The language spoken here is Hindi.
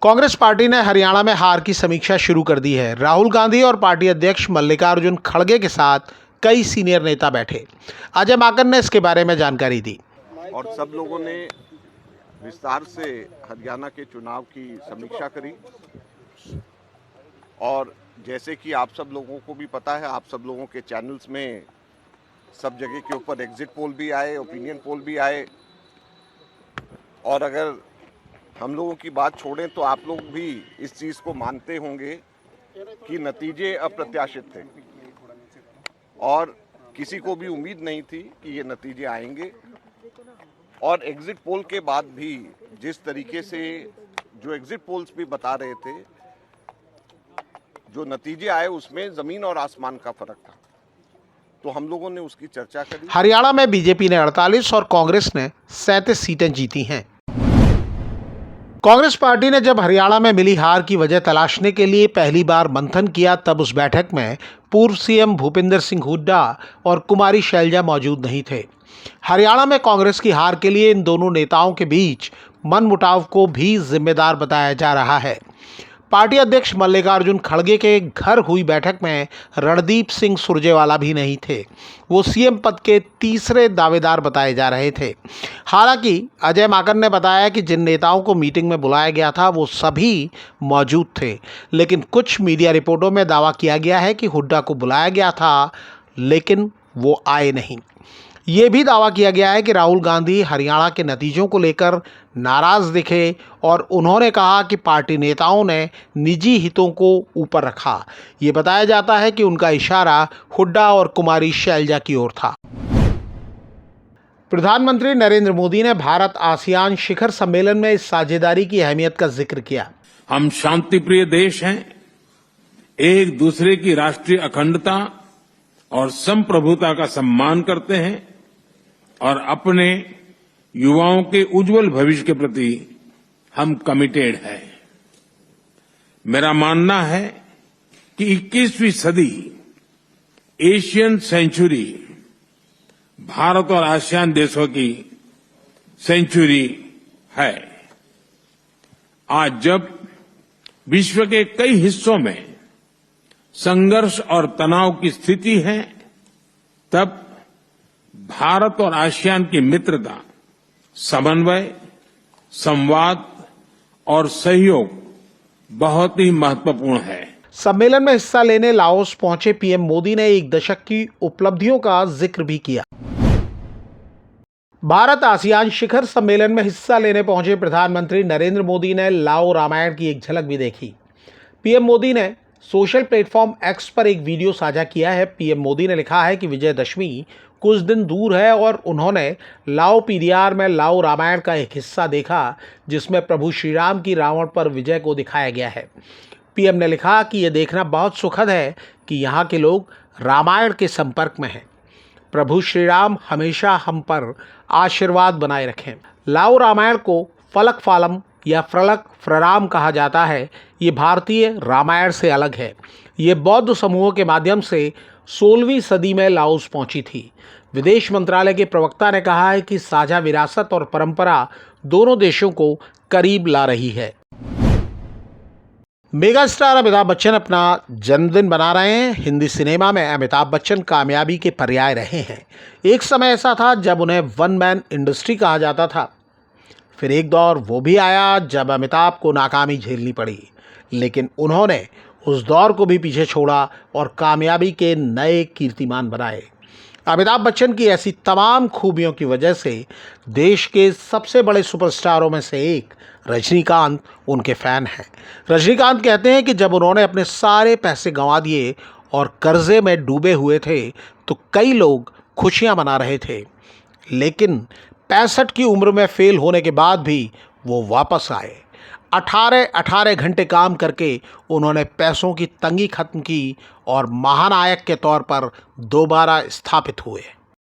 कांग्रेस पार्टी ने हरियाणा में हार की समीक्षा शुरू कर दी है। राहुल गांधी और पार्टी अध्यक्ष मल्लिकार्जुन खड़गे के साथ कई सीनियर नेता बैठे। अजय माकन ने इसके बारे में जानकारी दी। और सब लोगों ने विस्तार से हरियाणा के चुनाव की समीक्षा करी। और जैसे कि आप सब लोगों को भी पता है, आप सब लोगों के चैनल्स में सब जगह के ऊपर एग्जिट पोल भी आए, ओपिनियन पोल भी आए। और अगर हम लोगों की बात छोड़ें तो आप लोग भी इस चीज़ को मानते होंगे कि नतीजे अप्रत्याशित थे और किसी को भी उम्मीद नहीं थी कि ये नतीजे आएंगे। और एग्जिट पोल के बाद भी जिस तरीके से जो एग्जिट पोल्स भी बता रहे थे, जो नतीजे आए उसमें ज़मीन और आसमान का फर्क था। तो हम लोगों ने उसकी चर्चा करी। हरियाणा में बीजेपी ने 48 और कांग्रेस ने 37 सीटें जीती हैं। कांग्रेस पार्टी ने जब हरियाणा में मिली हार की वजह तलाशने के लिए पहली बार मंथन किया, तब उस बैठक में पूर्व सीएम भूपिंदर सिंह हुड्डा और कुमारी शैलजा मौजूद नहीं थे। हरियाणा में कांग्रेस की हार के लिए इन दोनों नेताओं के बीच मनमुटाव को भी जिम्मेदार बताया जा रहा है। पार्टी अध्यक्ष मल्लिकार्जुन खड़गे के घर हुई बैठक में रणदीप सिंह सुरजेवाला भी नहीं थे। वो सीएम पद के तीसरे दावेदार बताए जा रहे थे। हालांकि अजय माकन ने बताया कि जिन नेताओं को मीटिंग में बुलाया गया था वो सभी मौजूद थे, लेकिन कुछ मीडिया रिपोर्टों में दावा किया गया है कि हुड्डा को बुलाया गया था लेकिन वो आए नहीं। ये भी दावा किया गया है कि राहुल गांधी हरियाणा के नतीजों को लेकर नाराज दिखे और उन्होंने कहा कि पार्टी नेताओं ने निजी हितों को ऊपर रखा। ये बताया जाता है कि उनका इशारा हुड्डा और कुमारी शैलजा की ओर था। प्रधानमंत्री नरेंद्र मोदी ने भारत आसियान शिखर सम्मेलन में इस साझेदारी की अहमियत का जिक्र किया। हम शांति प्रिय देश हैं, एक दूसरे की राष्ट्रीय अखंडता और संप्रभुता का सम्मान करते हैं और अपने युवाओं के उज्जवल भविष्य के प्रति हम कमिटेड हैं। मेरा मानना है कि 21वीं सदी एशियन सेंचुरी भारत और आसियान देशों की सेंचुरी है। आज जब विश्व के कई हिस्सों में संघर्ष और तनाव की स्थिति है, तब भारत और आसियान की मित्रता, समन्वय, संवाद और सहयोग बहुत ही महत्वपूर्ण है। सम्मेलन में हिस्सा लेने लाओस पहुंचे पीएम मोदी ने एक दशक की उपलब्धियों का जिक्र भी किया। भारत आसियान शिखर सम्मेलन में हिस्सा लेने पहुंचे प्रधानमंत्री नरेंद्र मोदी ने लाओ रामायण की एक झलक भी देखी। पीएम मोदी ने सोशल प्लेटफॉर्म एक्स पर एक वीडियो साझा किया है। पीएम मोदी ने लिखा है कि विजयदशमी कुछ दिन दूर है और उन्होंने लाओ पीडीआर में लाओ रामायण का एक हिस्सा देखा जिसमें प्रभु श्री राम की रावण पर विजय को दिखाया गया है। पीएम ने लिखा कि यह देखना बहुत सुखद है कि यहाँ के लोग रामायण के संपर्क में हैं। प्रभु श्री राम हमेशा हम पर आशीर्वाद बनाए रखें। लाओ रामायण को फलक फालम या फ्रलक फ्रराम कहा जाता है। ये भारतीय रामायण से अलग है। ये बौद्ध समूहों के माध्यम से 16वीं सदी में लाओस पहुंची थी। विदेश मंत्रालय के प्रवक्ता ने कहा है कि साझा विरासत और परंपरा दोनों देशों को करीब ला रही है। मेगा स्टार अमिताभ बच्चन अपना जन्मदिन मना रहे हैं। हिंदी सिनेमा में अमिताभ बच्चन कामयाबी के पर्याय रहे हैं। एक समय ऐसा था जब उन्हें वन मैन इंडस्ट्री कहा जाता था। फिर एक दौर वो भी आया जब अमिताभ को नाकामी झेलनी पड़ी, लेकिन उन्होंने उस दौर को भी पीछे छोड़ा और कामयाबी के नए कीर्तिमान बनाए। अमिताभ बच्चन की ऐसी तमाम खूबियों की वजह से देश के सबसे बड़े सुपरस्टारों में से एक रजनीकांत उनके फैन हैं। रजनीकांत कहते हैं कि जब उन्होंने अपने सारे पैसे गंवा दिए और कर्जे में डूबे हुए थे तो कई लोग खुशियां मना रहे थे, लेकिन 65 की उम्र में फेल होने के बाद भी वो वापस आए। 18 घंटे काम करके उन्होंने पैसों की तंगी खत्म की और महानायक के तौर पर दोबारा स्थापित हुए।